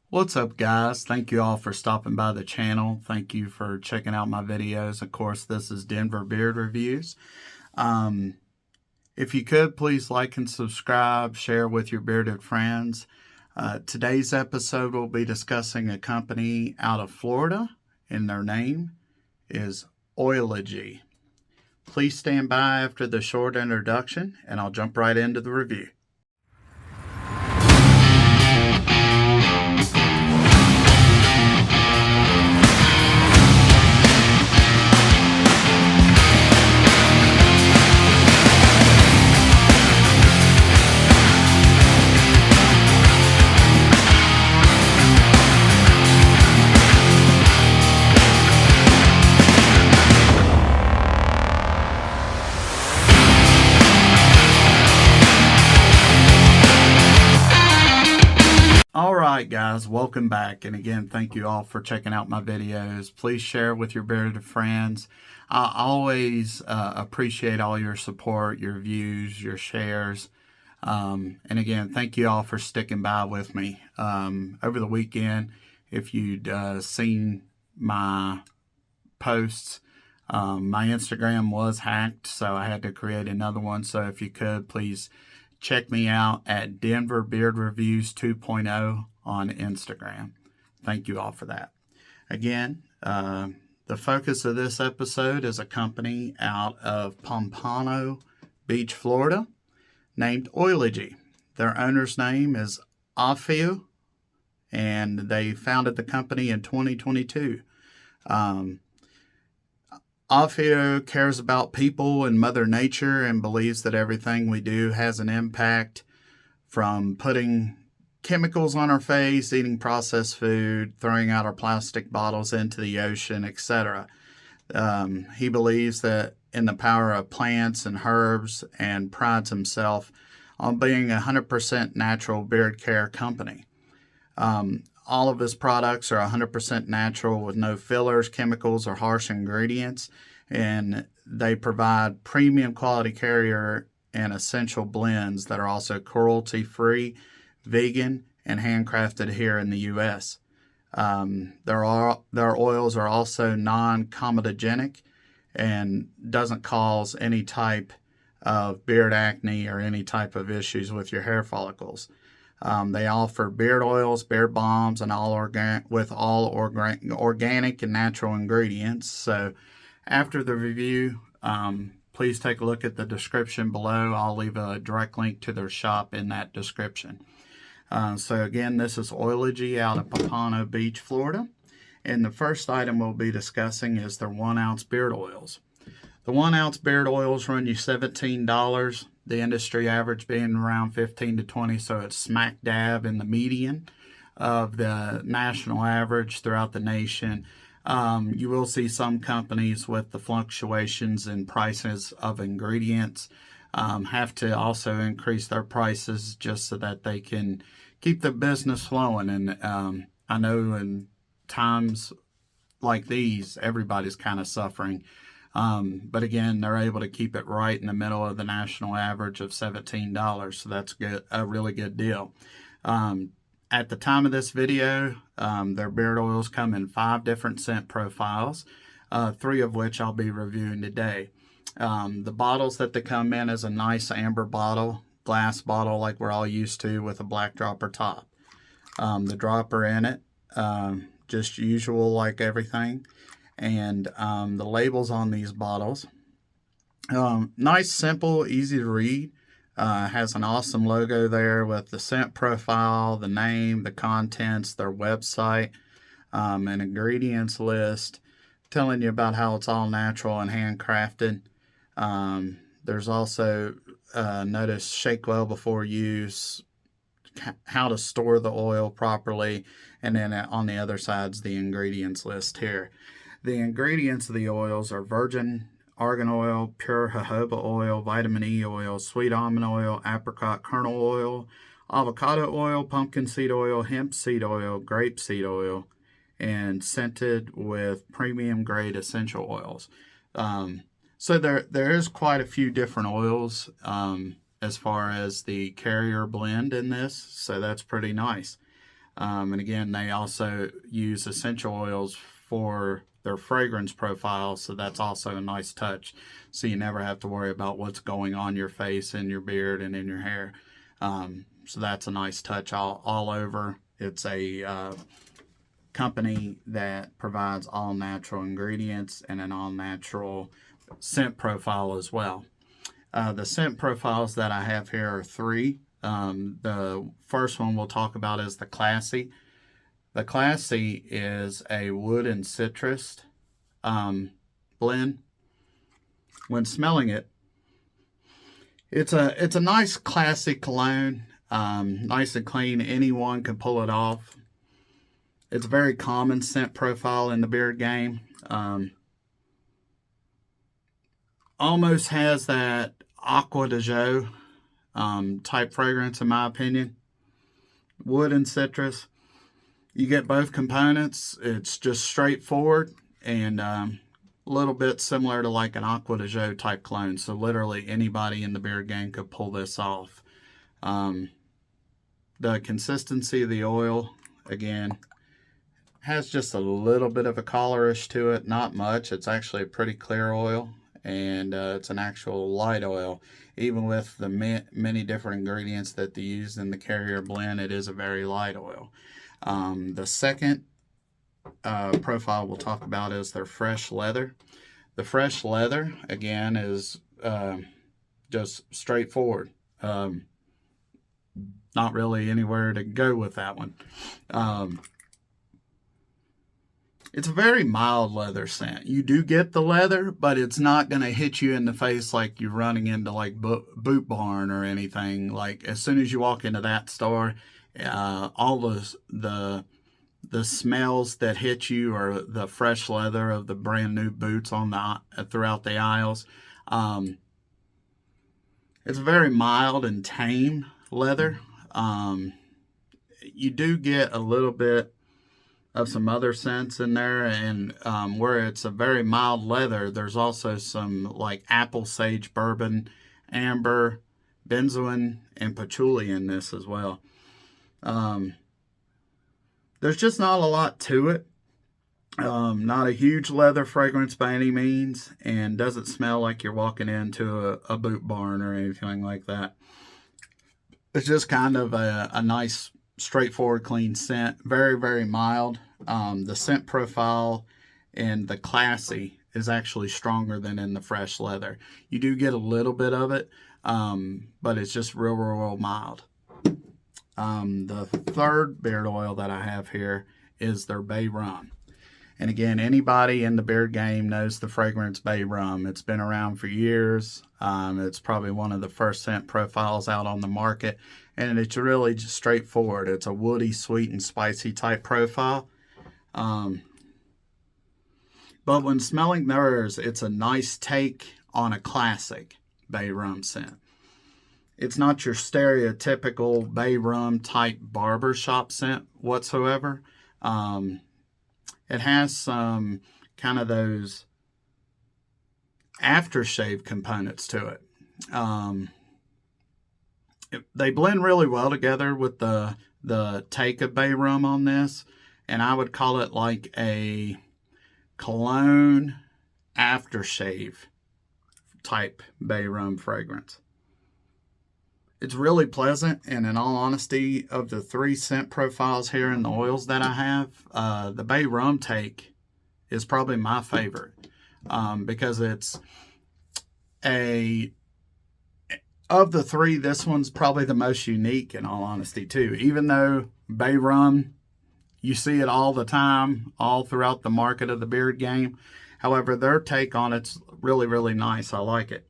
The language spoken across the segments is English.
What's up, guys? Thank you all for stopping by the channel. Thank you for checking out my videos. Of course, this is Denver Beard Reviews. If you could, please like and subscribe, share with your bearded friends. Today's episode will be discussing a company out of Florida, and their name is Oilegy. Please stand by after the short introduction, and I'll jump right into the review. Alright guys, welcome back, and again thank you all for checking out my videos. Please share with your bearded friends. I always appreciate all your support, your views, your shares, and again thank you all for sticking by with me. Over the weekend, if you'd seen my posts, my Instagram was hacked, so I had to create another one. So if you could, please check me out at Denver Beard Reviews 2.0 on Instagram. Thank you all for that. Again, the focus of this episode is a company out of Pompano Beach, Florida, named Oilegy. Their owner's name is Afio, and they founded the company in 2022. Afio cares about people and Mother Nature and believes that everything we do has an impact, from putting chemicals on our face, eating processed food, throwing out our plastic bottles into the ocean, etc. He believes that in the power of plants and herbs and prides himself on being a 100% natural beard care company. All of his products are 100% natural with no fillers, chemicals, or harsh ingredients, and they provide premium quality carrier and essential blends that are also cruelty-free, vegan, and handcrafted here in the U.S. Their oils are also non-comedogenic and doesn't cause any type of beard acne or any type of issues with your hair follicles. They offer beard oils, beard balms, and organic and natural ingredients. So after the review, please take a look at the description below. I'll leave a direct link to their shop in that description. So again, this is Oilegy out of Pompano Beach, Florida. And the first item we'll be discussing is their 1 ounce beard oils. The 1 ounce beard oils run you $17. The industry average being around 15 to 20, so it's smack dab in the median of the national average throughout the nation. You will see some companies with the fluctuations in prices of ingredients have to also increase their prices just so that they can keep the business flowing. And I know in times like these, everybody's kind of suffering. But again, they're able to keep it right in the middle of the national average of $17. So that's good, a really good deal. At the time of this video, their beard oils come in 5 different scent profiles, 3 of which I'll be reviewing today. The bottles that they come in is a nice amber bottle, glass bottle like we're all used to, with a black dropper top. The dropper in it, just usual like everything. And the labels on these bottles, nice, simple, easy to read. Has an awesome logo there with the scent profile, the name, the contents, their website, an ingredients list telling you about how it's all natural and handcrafted. There's also notice shake well before use, how to store the oil properly, and then on the other side's the ingredients list here. The ingredients of the oils are virgin argan oil, pure jojoba oil, vitamin E oil, sweet almond oil, apricot kernel oil, avocado oil, pumpkin seed oil, hemp seed oil, grape seed oil, and scented with premium grade essential oils. So there is quite a few different oils as far as the carrier blend in this, so that's pretty nice. And again, they also use essential oils for their fragrance profile, so that's also a nice touch. So you never have to worry about what's going on your face, in your beard, and in your hair. So that's a nice touch all over. It's a company that provides all natural ingredients and an all natural scent profile as well. The scent profiles that I have here are three. The first one we'll talk about is the Classy. The Classy is a wood and citrus blend. When smelling it, it's a nice classy cologne, nice and clean. Anyone can pull it off. It's a very common scent profile in the beard game. Almost has that Aqua de Jo type fragrance, in my opinion. Wood and citrus. You get both components. It's just straightforward and a little bit similar to like an Aqua de Jo type clone. So literally anybody in the beard game could pull this off. The consistency of the oil, again, has just a little bit of a colorish to it. Not much. It's actually a pretty clear oil. And it's an actual light oil. Even with the many different ingredients that they use in the Carrier blend, it is a very light oil. The second profile we'll talk about is their fresh leather. The fresh leather, again, is just straightforward. Not really anywhere to go with that one. It's a very mild leather scent. You do get the leather, but it's not going to hit you in the face like you're running into like Boot Barn or anything. Like as soon as you walk into that store, all the smells that hit you are the fresh leather of the brand new boots on throughout the aisles. It's very mild and tame leather. You do get a little bit of some other scents in there, and where it's a very mild leather, there's also some like apple, sage, bourbon, amber, benzoin, and patchouli in this as well. There's just not a lot to it. Not a huge leather fragrance by any means, and doesn't smell like you're walking into a Boot Barn or anything like that. It's just kind of a nice, straightforward, clean scent. Very, very mild. The scent profile in the Classy is actually stronger than in the fresh leather. You do get a little bit of it, but it's just real mild. The third beard oil that I have here is their Bay Rum. And again, anybody in the beard game knows the fragrance Bay Rum. It's been around for years. It's probably one of the first scent profiles out on the market. And it's really just straightforward. It's a woody, sweet, and spicy type profile. But when smelling theirs, it's a nice take on a classic Bay Rum scent. It's not your stereotypical Bay Rum type barbershop scent whatsoever. It has some kind of those aftershave components to it. They blend really well together with the take of Bay Rum on this, and I would call it like a cologne aftershave type Bay Rum fragrance. It's really pleasant, and in all honesty, of the three scent profiles here in the oils that I have, the Bay Rum take is probably my favorite, because it's of the three, this one's probably the most unique, in all honesty, too. Even though Bay Rum, you see it all the time, all throughout the market of the beard game. However, their take on it's really nice. I like it.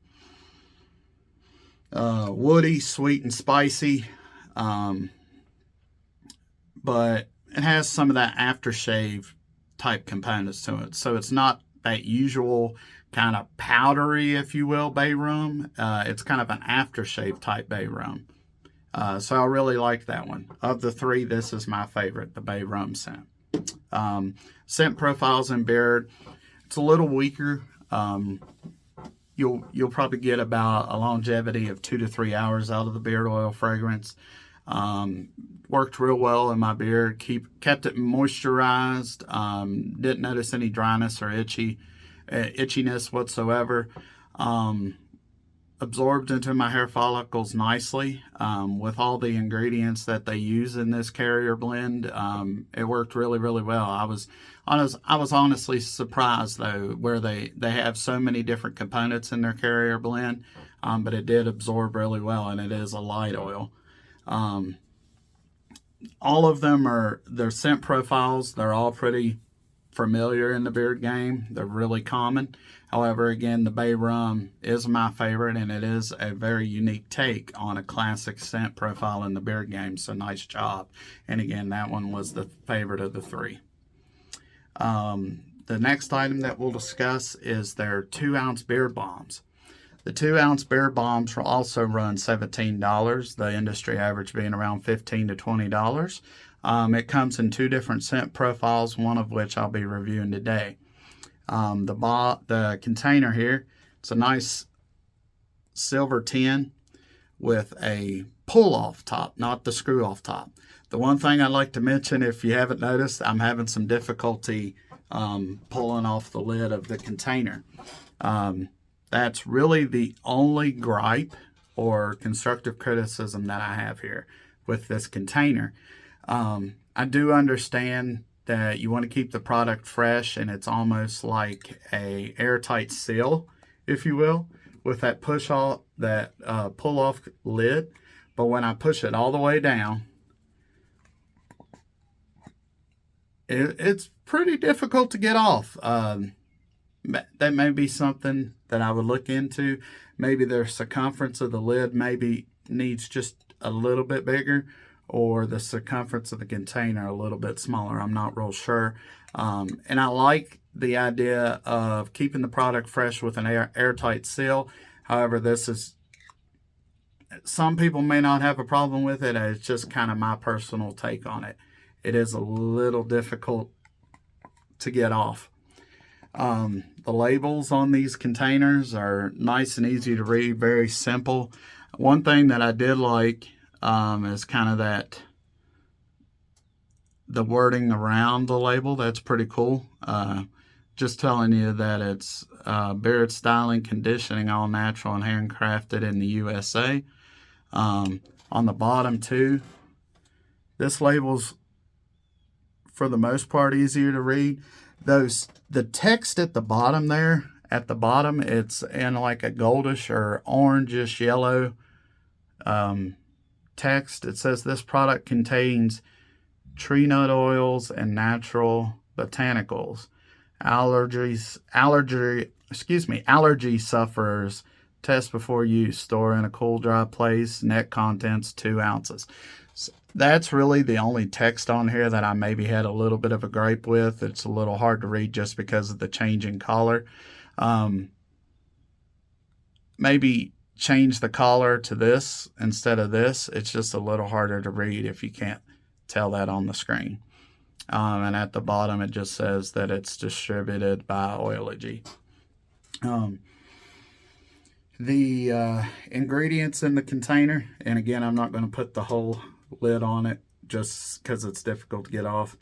Woody, sweet, and spicy, but it has some of that aftershave type components to it. So it's not that usual kind of powdery, if you will, Bay Rum. It's kind of an aftershave type Bay Rum. So I really like that one. Of the three, this is my favorite, the Bay Rum scent. Scent profiles in beard, it's a little weaker. You'll probably get about a longevity of 2 to 3 hours out of the beard oil fragrance. Worked real well in my beard. Kept it moisturized. Didn't notice any dryness or itchiness whatsoever. Absorbed into my hair follicles nicely. With all the ingredients that they use in this carrier blend, it worked really, really well. I was honestly surprised though, where they have so many different components in their carrier blend, but it did absorb really well, and it is a light oil. All of them are their scent profiles. They're all pretty familiar in the beard game. They're really common. However, again, the Bay Rum is my favorite, and it is a very unique take on a classic scent profile in the beard game. So nice job. And again, that one was the favorite of the three. The next item that we'll discuss is their 2-ounce beard bombs. The 2-ounce beard bombs will also run $17, the industry average being around $15 to $20. It comes in 2 different scent profiles, one of which I'll be reviewing today. The container here, it's a nice silver tin with a pull-off top, not the screw-off top. The one thing I'd like to mention, if you haven't noticed, I'm having some difficulty pulling off the lid of the container. That's really the only gripe or constructive criticism that I have here with this container. I do understand that you want to keep the product fresh, and it's almost like a airtight seal, if you will, with that pull off lid. But when I push it all the way down, it's pretty difficult to get off. That may be something that I would look into. Maybe the circumference of the lid maybe needs just a little bit bigger, or the circumference of the container a little bit smaller. I'm not real sure. And I like the idea of keeping the product fresh with an airtight seal. However, some people may not have a problem with it. It's just kind of my personal take on it. It is a little difficult to get off. The labels on these containers are nice and easy to read, very simple. One thing that I did like is kind of the wording around the label. That's pretty cool. Just telling you that it's beard styling, conditioning, all natural and handcrafted in the USA. On the bottom too, this label's for the most part easier to read. The text at the bottom there, it's in like a goldish or orangish yellow text. It says this product contains tree nut oils and natural botanicals. Allergy sufferers, test before use, store in a cool, dry place, net contents 2 ounces. So that's really the only text on here that I maybe had a little bit of a gripe with. It's a little hard to read just because of the change in color. Maybe change the collar to this instead of this. It's just a little harder to read if you can't tell that on the screen. And at the bottom it just says that it's distributed by Oilegy. The ingredients in the container, and again, I'm not going to put the whole lid on it just because it's difficult to get off.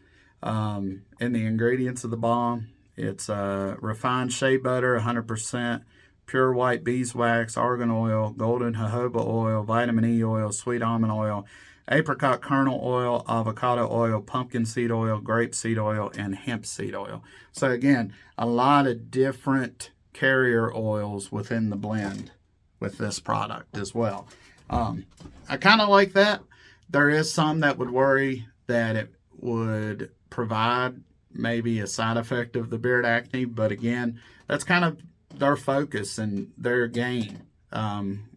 In the ingredients of the balm, it's refined shea butter, 100%, pure white beeswax, argan oil, golden jojoba oil, vitamin E oil, sweet almond oil, apricot kernel oil, avocado oil, pumpkin seed oil, grape seed oil, and hemp seed oil. So again, a lot of different carrier oils within the blend with this product as well. I kind of like that. There is some that would worry that it would provide maybe a side effect of the beard acne, but again, that's kind of their focus and their gain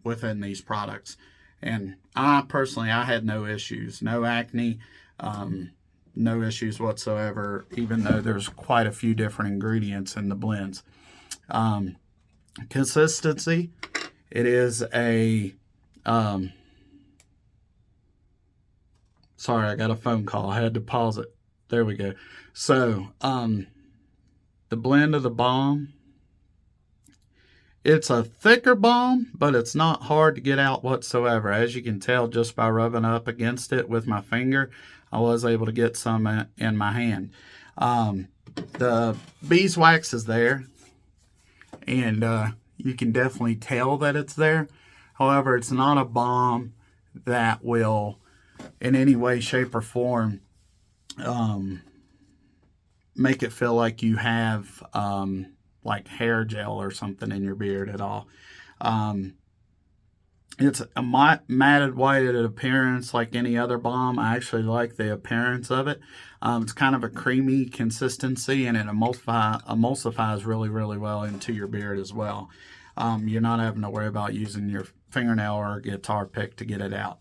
within these products. And I personally had no issues, no acne, no issues whatsoever, even though there's quite a few different ingredients in the blends. Consistency, it is a sorry, I got a phone call. I had to pause it. There we go. So the blend of the balm It's a thicker balm, but it's not hard to get out whatsoever. As you can tell just by rubbing up against it with my finger, I was able to get some in my hand. The beeswax is there, and you can definitely tell that it's there. However, it's not a balm that will in any way, shape, or form make it feel like you have like hair gel or something in your beard at all. It's a matted white appearance like any other balm. I actually like the appearance of it. It's kind of a creamy consistency, and it emulsifies really, really well into your beard as well. You're not having to worry about using your fingernail or guitar pick to get it out.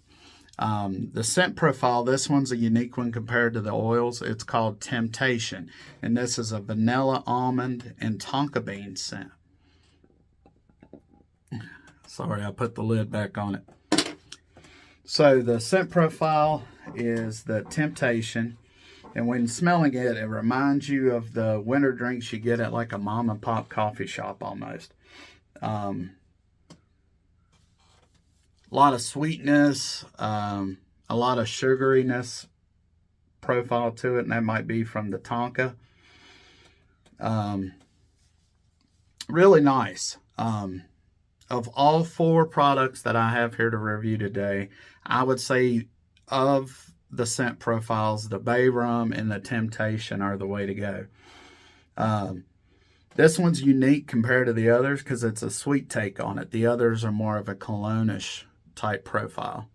The scent profile, this one's a unique one compared to the oils. It's called Temptation, and this is a vanilla, almond, and tonka bean scent. Sorry, I put the lid back on it. So the scent profile is the Temptation, and when smelling it, it reminds you of the winter drinks you get at like a mom and pop coffee shop almost. A lot of sweetness, a lot of sugariness profile to it, and that might be from the tonka. Really nice. Of all 4 products that I have here to review today, I would say of the scent profiles, the Bay Rum and the Temptation are the way to go. This one's unique compared to the others because it's a sweet take on it. The others are more of a cologne-ish type profile.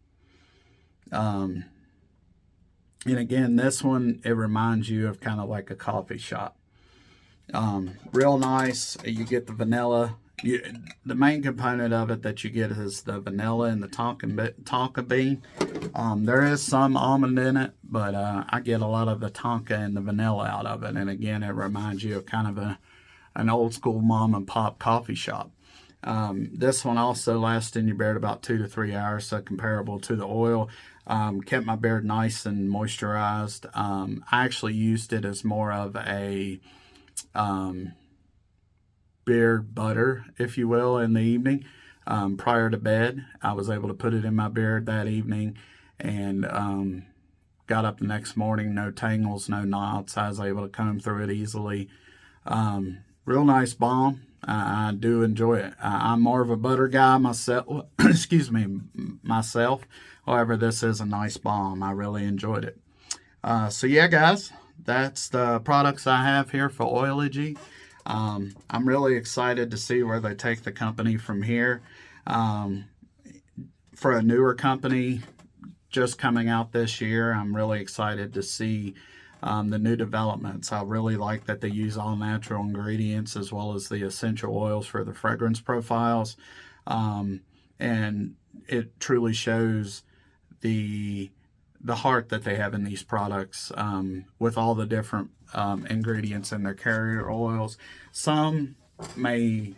And again, this one, it reminds you of kind of like a coffee shop. Real nice. You get the vanilla. The main component of it that you get is the vanilla and the tonka bean. There is some almond in it, but I get a lot of the tonka and the vanilla out of it. And again, it reminds you of kind of an old school mom and pop coffee shop. This one also lasts in your beard about 2 to 3 hours, so comparable to the oil. Kept my beard nice and moisturized. I actually used it as more of a beard butter, if you will, in the evening. Prior to bed, I was able to put it in my beard that evening, and got up the next morning, no tangles, no knots. I was able to comb through it easily. Real nice balm. I do enjoy it. I'm more of a butter guy myself. Excuse me, myself. However, this is a nice balm. I really enjoyed it. So yeah, guys, that's the products I have here for Oilegy. I'm really excited to see where they take the company from here. For a newer company just coming out this year, I'm really excited to see the new developments. I really like that they use all natural ingredients as well as the essential oils for the fragrance profiles. And it truly shows the heart that they have in these products, with all the different ingredients in their carrier oils. Some may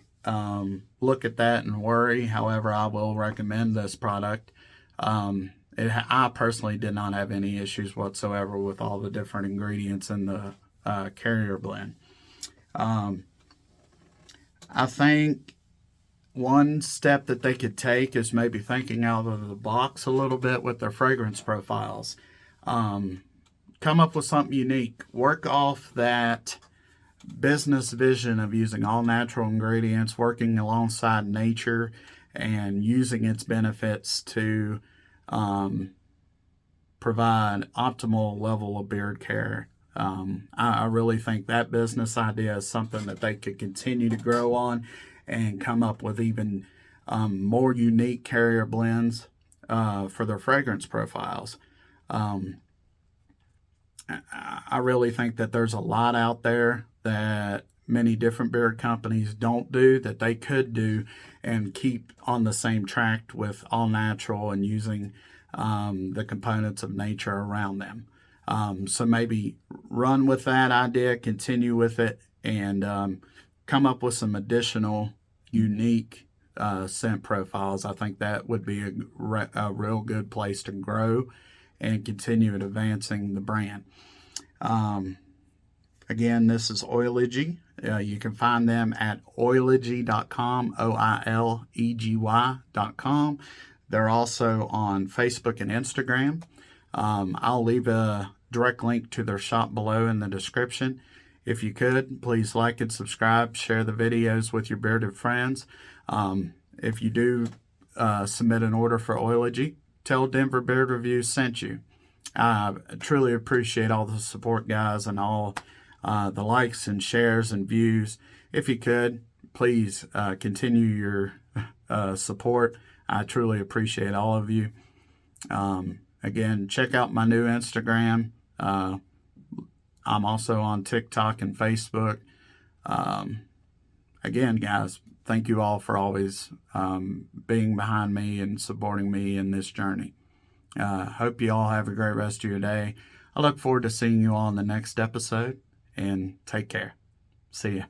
look at that and worry. However, I will recommend this product. I personally did not have any issues whatsoever with all the different ingredients in the carrier blend. I think one step that they could take is maybe thinking out of the box a little bit with their fragrance profiles. Come up with something unique. Work off that business vision of using all natural ingredients, working alongside nature, and using its benefits to provide optimal level of beard care. I really think that business idea is something that they could continue to grow on and come up with even more unique carrier blends for their fragrance profiles. I really think that there's a lot out there that many different beard companies don't do that they could do and keep on the same track with all natural and using the components of nature around them. So maybe run with that idea, continue with it, and come up with some additional unique scent profiles. I think that would be a real good place to grow and continue advancing the brand. Again, this is Oilegy. You can find them at oilegy.com, oilegy.com. They're also on Facebook and Instagram. I'll leave a direct link to their shop below in the description. If you could, please like and subscribe, share the videos with your bearded friends. If you do submit an order for Oilegy, tell Denver Beard Reviews sent you. I truly appreciate all the support, guys, and all the likes and shares and views. If you could, please continue your support. I truly appreciate all of you. Again, check out my new Instagram. I'm also on TikTok and Facebook. Again, guys, thank you all for always being behind me and supporting me in this journey. Hope you all have a great rest of your day. I look forward to seeing you all in the next episode, and take care. See ya.